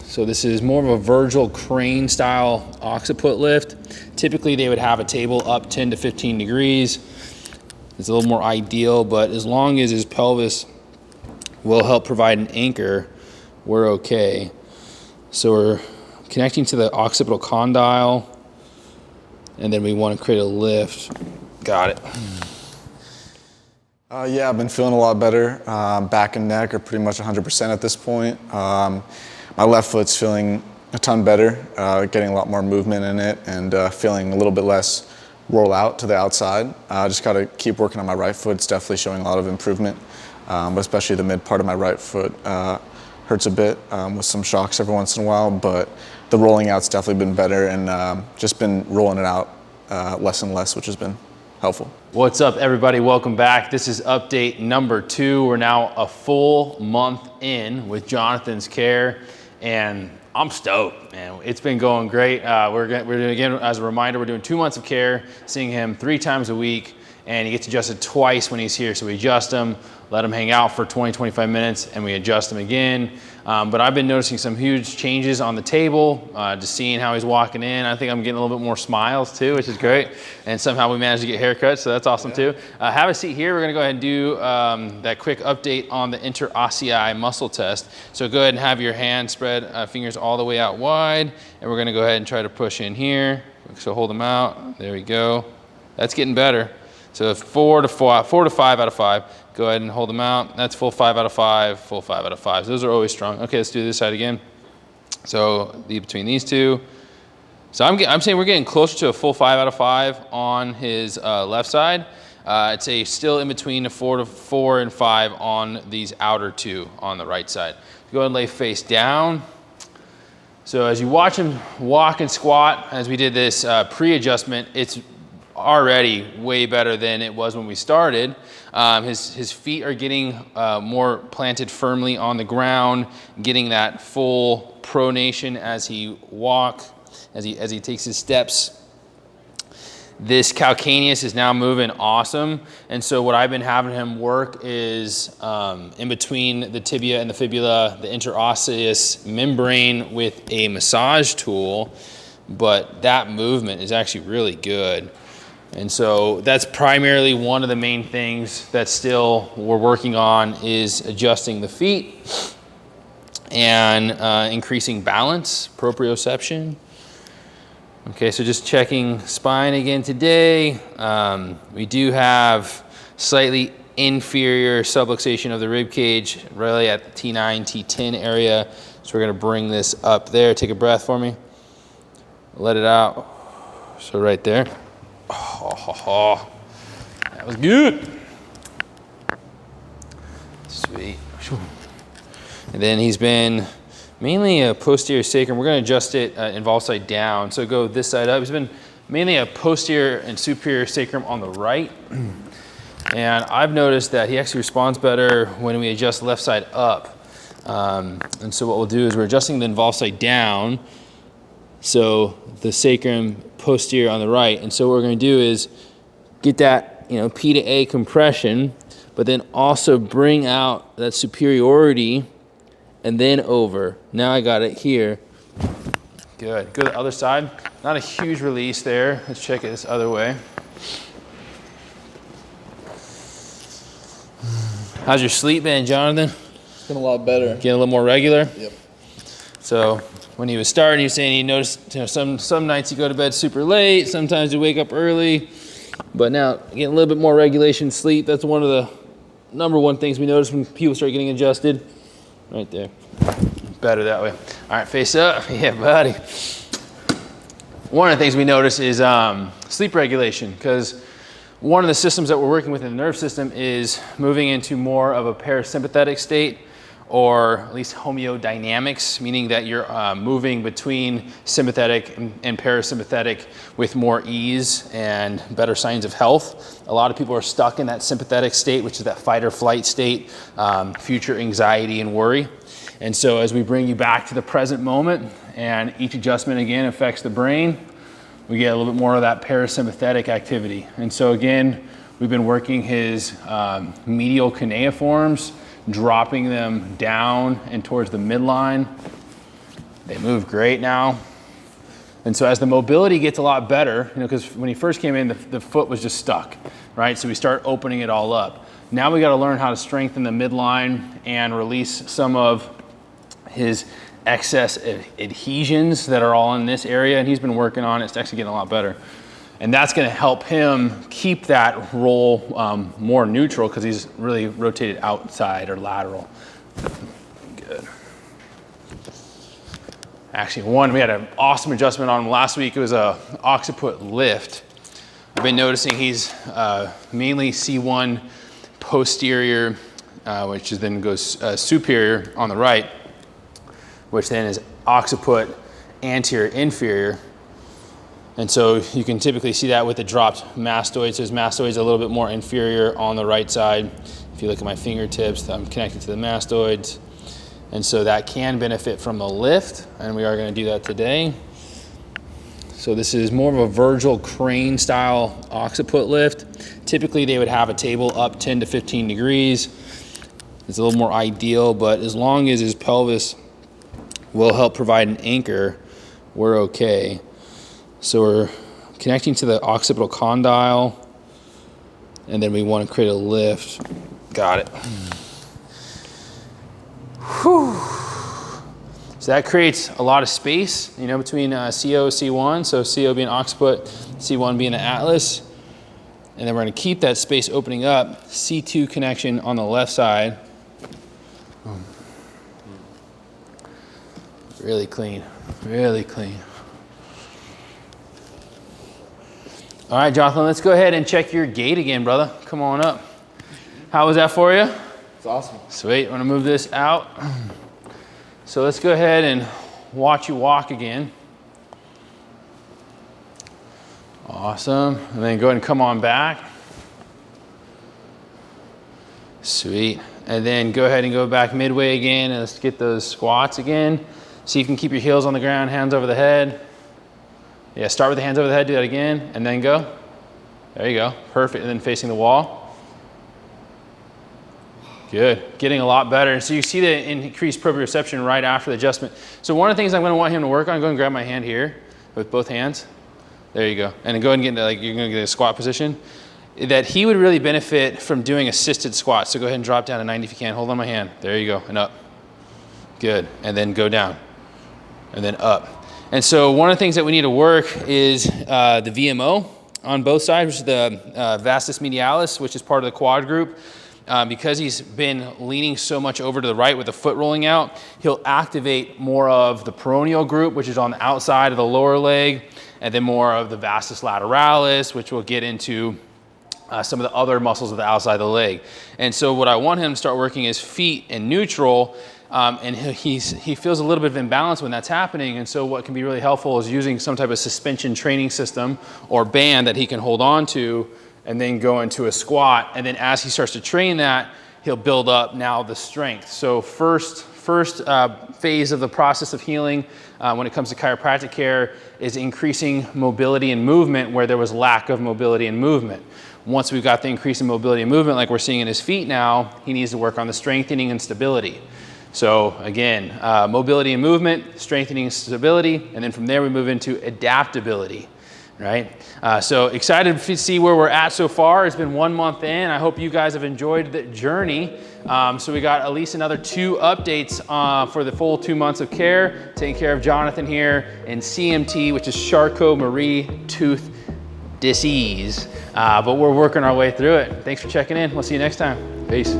So this is more of a Virgil Chrane style occiput lift. Typically they would have a table up 10 to 15 degrees. It's a little more ideal, but as long as his pelvis will help provide an anchor, we're okay. So we're connecting to the occipital condyle, and then we want to create a lift. Got it. Yeah, I've been feeling a lot better. Back and neck are pretty much 100% at this point. My left foot's feeling a ton better, getting a lot more movement in it, and feeling a little bit less roll out to the outside. Just got to keep working on my right foot. It's definitely showing a lot of improvement, but especially the mid part of my right foot hurts a bit with some shocks every once in a while, but the rolling out's definitely been better, and just been rolling it out less and less, which has been helpful. What's up, everybody? Welcome back. This is update number 2. We're now a full month in with Jonathan's care, and I'm stoked, man. It's been going great. We're doing, again, as a reminder, we're doing 2 months of care, seeing him 3 times a week, and he gets adjusted twice when he's here. So we adjust him, let him hang out for 20, 25 minutes, and we adjust him again. But I've been noticing some huge changes on the table, just seeing how he's walking in. I think I'm getting a little bit more smiles too, which is great. And somehow we managed to get haircuts, so that's awesome too. Have a seat here. We're gonna go ahead and do that quick update on the interossei muscle test. So go ahead and have your hand spread, fingers all the way out wide, and we're gonna go ahead and try to push in here. So hold them out, there we go. That's getting better. So 4 to 5 out of 5. Go ahead and hold them out. That's full 5 out of 5, full 5 out of 5. So those are always strong. Okay, let's do this side again. So between these two. So I'm saying we're getting closer to a full 5 out of 5 on his left side. It's still in between a 4 and 5 on these outer 2 on the right side. Go ahead and lay face down. So as you watch him walk and squat, as we did this pre-adjustment, it's already way better than it was when we started. His feet are getting more planted firmly on the ground, getting that full pronation as he as he takes his steps. This calcaneus is now moving awesome. And so what I've been having him work is in between the tibia and the fibula, the interosseous membrane with a massage tool, but that movement is actually really good. And so that's primarily one of the main things that still we're working on, is adjusting the feet and increasing balance, proprioception. Okay, so just checking spine again today. We do have slightly inferior subluxation of the rib cage, really at the T9, T10 area. So we're gonna bring this up there. Take a breath for me. Let it out. So right there. Oh, that was good. Sweet. And then he's been mainly a posterior sacrum. We're going to adjust it involved side down. So go this side up. He's been mainly a posterior and superior sacrum on the right. And I've noticed that he actually responds better when we adjust left side up. And so what we'll do is we're adjusting the involved side down. So the sacrum posterior on the right. And so what we're going to do is get that, P to A compression, but then also bring out that superiority and then over. Now I got it here. Good. Go to the other side. Not a huge release there. Let's check it this other way. How's your sleep been, Jonathan? It's been a lot better. Getting a little more regular? Yep. So when he was starting, he was saying he noticed some nights you go to bed super late, sometimes you wake up early, but now getting a little bit more regulation sleep. That's one of the number one things we notice when people start getting adjusted. Right there. Better that way. All right, face up. Yeah, buddy. One of the things we notice is sleep regulation, because one of the systems that we're working with in the nerve system is moving into more of a parasympathetic state, or at least homeodynamics, meaning that you're moving between sympathetic and parasympathetic with more ease and better signs of health. A lot of people are stuck in that sympathetic state, which is that fight or flight state, future anxiety and worry. And so as we bring you back to the present moment, and each adjustment again affects the brain, we get a little bit more of that parasympathetic activity. And so again, we've been working his medial cuneiforms, dropping them down and towards the midline. They move great now. And so as the mobility gets a lot better, you know, because when he first came in, the foot was just stuck, right? So we start opening it all up. Now we got to learn how to strengthen the midline and release some of his excess adhesions that are all in this area, and he's been working on it. It's actually getting a lot better. And that's going to help him keep that roll more neutral because he's really rotated outside or lateral. Good. Actually, we had an awesome adjustment on him last week. It was a occiput lift. I've been noticing he's mainly C1 posterior, which then goes superior on the right, which then is occiput anterior inferior. And so you can typically see that with the dropped mastoid. So his mastoid is a little bit more inferior on the right side. If you look at my fingertips, I'm connected to the mastoids. And so that can benefit from the lift, and we are going to do that today. So this is more of a Virgil Chrane style occiput lift. Typically they would have a table up 10 to 15 degrees. It's a little more ideal, but as long as his pelvis will help provide an anchor, we're okay. So we're connecting to the occipital condyle, and then we want to create a lift. Got it. Whew. So that creates a lot of space, you know, between CO, C1. So CO being occiput, C1 being the atlas. And then we're going to keep that space opening up. C2 connection on the left side. Really clean, really clean. All right, Jonathan, let's go ahead and check your gait again, brother. Come on up. How was that for you? It's awesome. Sweet, I'm gonna move this out. So let's go ahead and watch you walk again. Awesome, and then go ahead and come on back. Sweet, and then go ahead and go back midway again, and let's get those squats again. So you can keep your heels on the ground, hands over the head. Yeah, start with the hands over the head, do that again, and then go. There you go, perfect, and then facing the wall. Good, getting a lot better. So you see the increased proprioception right after the adjustment. So one of the things I'm gonna want him to work on, go and grab my hand here with both hands. There you go. And then go ahead and get into, like, you're gonna get a squat position. That he would really benefit from doing assisted squats. So go ahead and drop down to 90 if you can. Hold on my hand. There you go, and up. Good, and then go down, and then up. And so one of the things that we need to work is the VMO on both sides, which is the vastus medialis, which is part of the quad group. Because he's been leaning so much over to the right with the foot rolling out, he'll activate more of the peroneal group, which is on the outside of the lower leg, and then more of the vastus lateralis, which will get into some of the other muscles of the outside of the leg. And so what I want him to start working is feet and neutral, and he feels a little bit of imbalance when that's happening. And so what can be really helpful is using some type of suspension training system or band that he can hold on to, and then go into a squat. And then as he starts to train that, he'll build up now the strength. So first phase of the process of healing when it comes to chiropractic care is increasing mobility and movement where there was lack of mobility and movement. Once we've got the increase in mobility and movement like we're seeing in his feet now, he needs to work on the strengthening and stability. So again, mobility and movement, strengthening and stability, and then from there we move into adaptability. Right? So excited to see where we're at so far. It's been 1 month in. I hope you guys have enjoyed the journey. So we got at least another 2 updates for the full 2 months of care, taking care of Jonathan here in CMT, which is Charcot Marie Tooth Disease. But we're working our way through it. Thanks for checking in. We'll see you next time. Peace.